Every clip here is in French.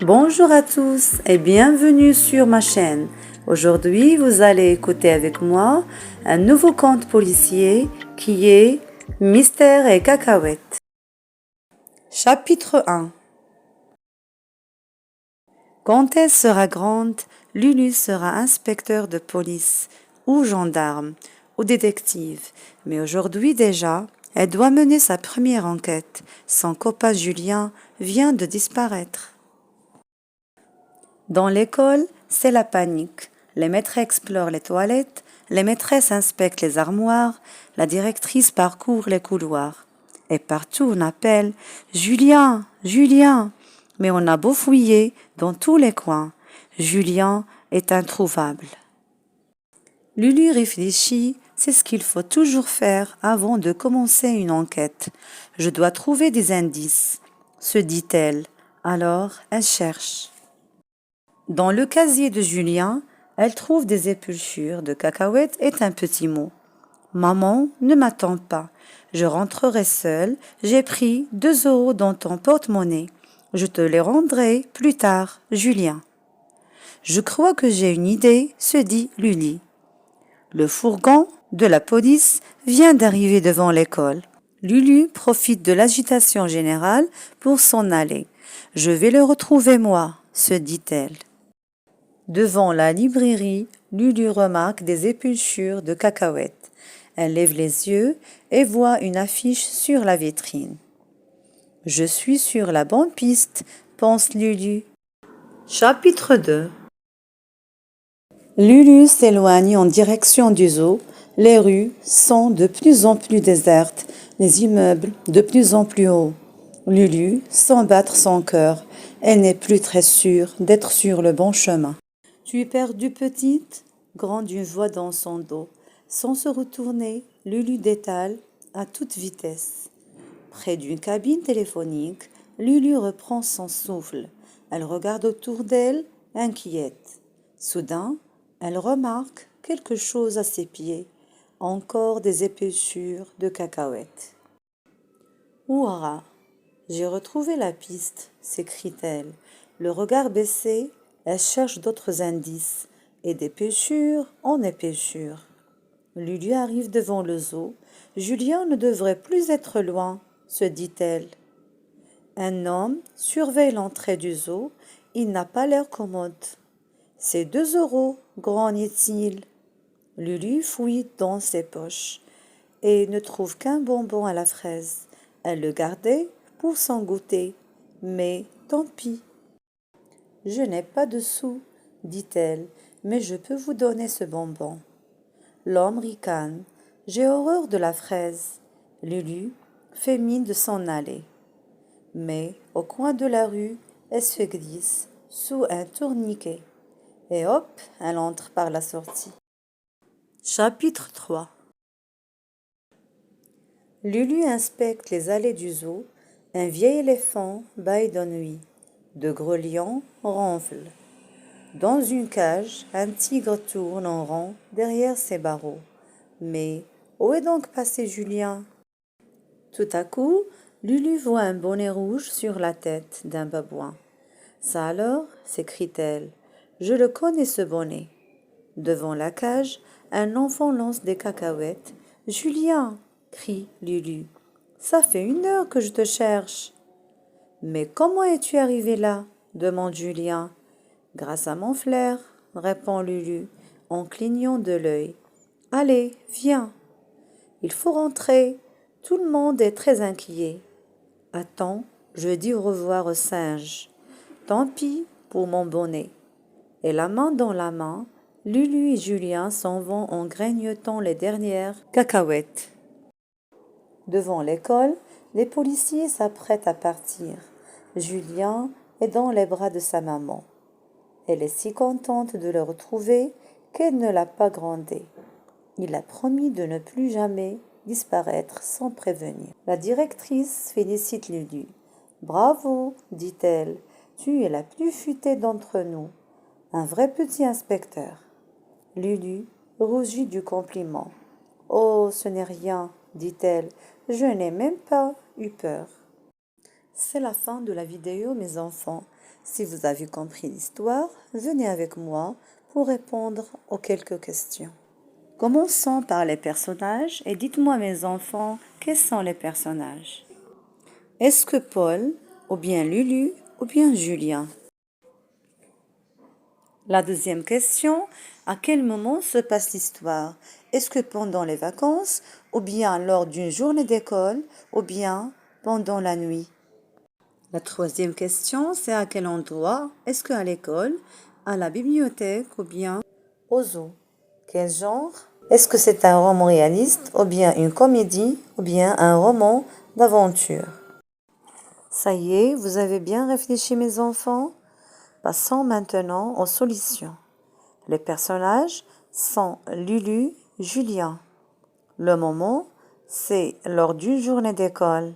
Bonjour à tous et bienvenue sur ma chaîne. Aujourd'hui, vous allez écouter avec moi un nouveau conte policier qui est Mystère et cacahuètes. Chapitre 1. Quand elle sera grande, Lulu sera inspecteur de police ou gendarme ou détective. Mais aujourd'hui déjà, elle doit mener sa première enquête. Son copain Julien vient de disparaître. Dans l'école, c'est la panique. Les maîtres explorent les toilettes, les maîtresses inspectent les armoires, la directrice parcourt les couloirs. Et partout on appelle « Julien, Julien !» Mais on a beau fouiller dans tous les coins, Julien est introuvable. Lulu réfléchit, c'est ce qu'il faut toujours faire avant de commencer une enquête. Je dois trouver des indices, se dit-elle. Alors elle cherche. Dans le casier de Julien, elle trouve des épluchures de cacahuètes et un petit mot. Maman, ne m'attends pas. Je rentrerai seule. J'ai pris 2 € dans ton porte-monnaie. Je te les rendrai plus tard, Julien. Je crois que j'ai une idée, se dit Lulu. Le fourgon de la police vient d'arriver devant l'école. Lulu profite de l'agitation générale pour s'en aller. Je vais le retrouver moi, se dit-elle. Devant la librairie, Lulu remarque des épluchures de cacahuètes. Elle lève les yeux et voit une affiche sur la vitrine. « Je suis sur la bonne piste », pense Lulu. Chapitre 2. Lulu s'éloigne en direction du zoo. Les rues sont de plus en plus désertes, les immeubles de plus en plus hauts. Lulu sent battre son cœur. Elle n'est plus très sûre d'être sur le bon chemin. « Tu es perdue, petite ?» gronde une voix dans son dos. Sans se retourner, Lulu détale à toute vitesse. Près d'une cabine téléphonique, Lulu reprend son souffle. Elle regarde autour d'elle, inquiète. Soudain, elle remarque quelque chose à ses pieds. Encore des épluchures de cacahuètes. « Ouah, j'ai retrouvé la piste !» s'écrie-t-elle. Le regard baissé, elle cherche d'autres indices, et d'épluchure en épluchure. Lulu arrive devant le zoo. Julien ne devrait plus être loin, se dit-elle. Un homme surveille l'entrée du zoo. Il n'a pas l'air commode. C'est 2 €, grogne-t-il. Lulu fouille dans ses poches et ne trouve qu'un bonbon à la fraise. Elle le gardait pour s'en goûter, mais tant pis. « Je n'ai pas de sous, » dit-elle, « mais je peux vous donner ce bonbon. » L'homme ricane. « J'ai horreur de la fraise. » Lulu fait mine de s'en aller. Mais au coin de la rue, elle se glisse sous un tourniquet. Et hop, elle entre par la sortie. Chapitre 3. Lulu inspecte les allées du zoo. Un vieil éléphant bâille d'ennui. De gros lions ronflent. Dans une cage, un tigre tourne en rond derrière ses barreaux. Mais où est donc passé Julien? Tout à coup, Lulu voit un bonnet rouge sur la tête d'un babouin. « Ça alors ?» s'écrie-t-elle. « Je le connais ce bonnet. » Devant la cage, un enfant lance des cacahuètes. « Julien !» crie Lulu. « Ça fait 1 heure que je te cherche. »« Mais comment es-tu arrivé là ?» demande Julien. « Grâce à mon flair, » répond Lulu en clignant de l'œil. « Allez, viens. Il faut rentrer. Tout le monde est très inquiet. »« Attends, je dis au revoir au singe. Tant pis pour mon bonnet. » Et la main dans la main, Lulu et Julien s'en vont en grignotant les dernières cacahuètes. Devant l'école, les policiers s'apprêtent à partir. Julien est dans les bras de sa maman. Elle est si contente de le retrouver qu'elle ne l'a pas grondé. Il a promis de ne plus jamais disparaître sans prévenir. La directrice félicite Lulu. « Bravo, dit-elle, tu es la plus futée d'entre nous. Un vrai petit inspecteur. » Lulu rougit du compliment. « Oh, ce n'est rien, dit-elle, je n'ai même pas eu peur. » C'est la fin de la vidéo, mes enfants. Si vous avez compris l'histoire, venez avec moi pour répondre aux quelques questions. Commençons par les personnages et dites-moi, mes enfants, quels sont les personnages? Est-ce que Paul, ou bien Lulu, ou bien Julien? La deuxième question, à quel moment se passe l'histoire? Est-ce que pendant les vacances, ou bien lors d'une journée d'école, ou bien pendant la nuit? La troisième question, c'est à quel endroit? Est-ce qu'à l'école, à la bibliothèque, ou bien au zoo? Quel genre? Est-ce que c'est un roman réaliste, ou bien une comédie, ou bien un roman d'aventure? Ça y est, vous avez bien réfléchi, mes enfants? Passons maintenant aux solutions. Les personnages sont Lulu, Julien. Le moment, c'est lors d'une journée d'école.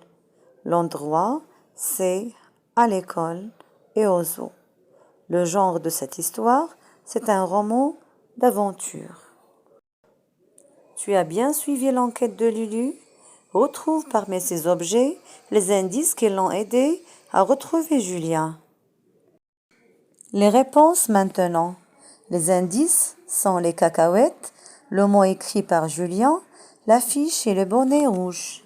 L'endroit, c'est à l'école et au zoo. Le genre de cette histoire, c'est un roman d'aventure. Tu as bien suivi l'enquête de Lulu? Retrouve parmi ces objets les indices qui l'ont aidé à retrouver Julien. Les réponses maintenant. Les indices sont les cacahuètes, le mot écrit par Julien, l'affiche et le bonnet rouge.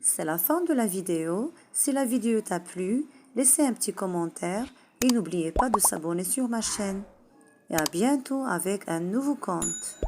C'est la fin de la vidéo. Si la vidéo t'a plu, laissez un petit commentaire et n'oubliez pas de s'abonner sur ma chaîne. Et à bientôt avec un nouveau conte.